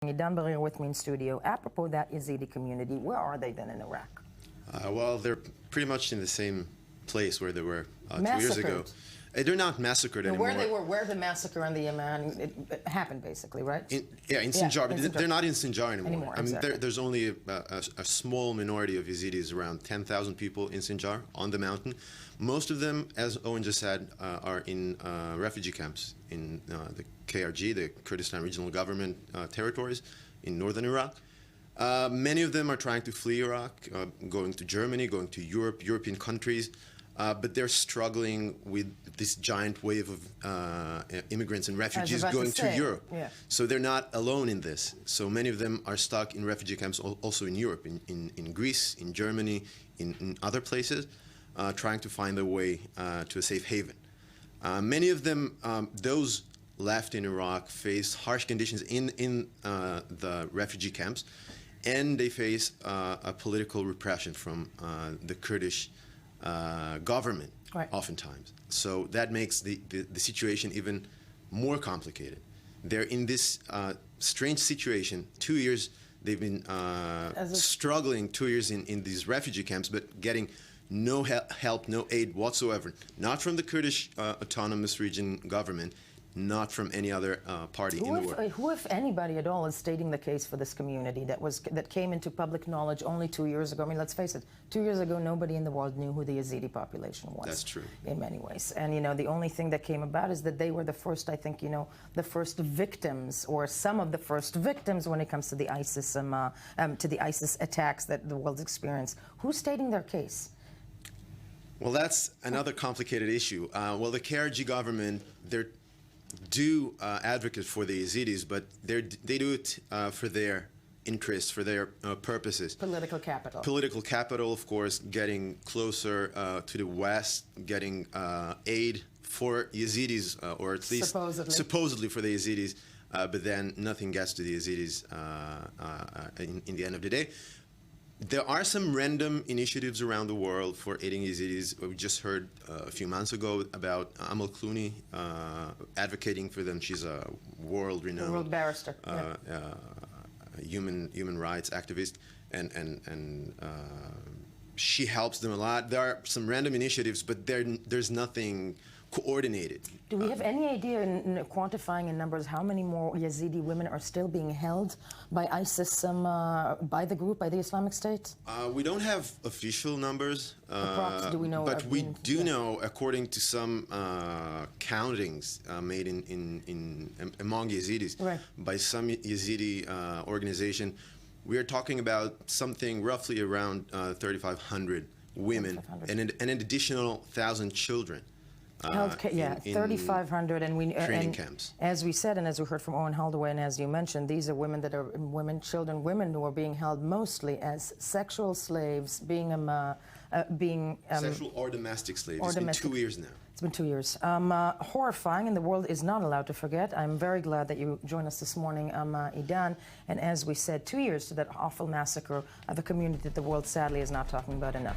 Idan Barir with me in studio. Apropos that Yazidi community, where are they then in Iraq? Well, they're pretty much in the same place where they were 2 years ago. They're not massacred anymore. Where the massacre in the Yemen it happened, basically, right? In Sinjar, but they're not in Sinjar anymore. I mean, exactly. there's only a small minority of Yazidis, around 10,000 people in Sinjar, on the mountain. Most of them, as Owen just said, are in refugee camps in the KRG, the Kurdistan Regional Government territories in northern Iraq. Many of them are trying to flee Iraq, going to Germany, going to Europe, European countries. But they're struggling with this giant wave of immigrants and refugees going to Europe. Yeah. So they're not alone in this. So many of them are stuck in refugee camps also in Europe, in Greece, in Germany, in other places, trying to find their way to a safe haven. Many of them, those left in Iraq, face harsh conditions in the refugee camps, and they face a political repression from the Kurdish government, right, oftentimes. So that makes the situation even more complicated. They're in this strange situation. 2 years they've been struggling, 2 years in these refugee camps, but getting no help, no aid whatsoever, not from the Kurdish Autonomous Region government, not from any other party in the world. Who, if anybody at all, is stating the case for this community that came into public knowledge only 2 years ago? I mean, let's face it, 2 years ago, nobody in the world knew who the Yazidi population was. That's true. In many ways. And, you know, the only thing that came about is that they were the first, I think, you know, the first victims, or some of the first victims when it comes to the ISIS attacks that the world's experienced. Who's stating their case? Well, that's another complicated issue. Well, the KRG government, do advocate for the Yazidis, but they do it for their interests, for their purposes. Political capital. Political capital, of course, getting closer to the West, getting aid for Yazidis, or at least supposedly for the Yazidis, but then nothing gets to the Yazidis in the end of the day. There are some random initiatives around the world for aiding Yazidis. We just heard a few months ago about Amal Clooney advocating for them. She's a world-renowned world barrister, human rights activist, and she helps them a lot. There are some random initiatives, but there's nothing coordinated. Do we have any idea, in quantifying in numbers, how many more Yazidi women are still being held by ISIS, by the group, by the Islamic State? We don't have official numbers, do we know, but we do know, according to some countings made among Yazidis, right, by some Yazidi organization, we are talking about something roughly around 3,500 women and an additional 1,000 children. 3,500, and training camps. As we said, and as we heard from Owen Holdaway, and as you mentioned, these are women that are women who are being held mostly as sexual slaves, sexual or domestic slaves. It's been 2 years now. It's been 2 years. Horrifying, and the world is not allowed to forget. I'm very glad that you joined us this morning, Idan. And as we said, 2 years to that awful massacre of a community that the world sadly is not talking about enough.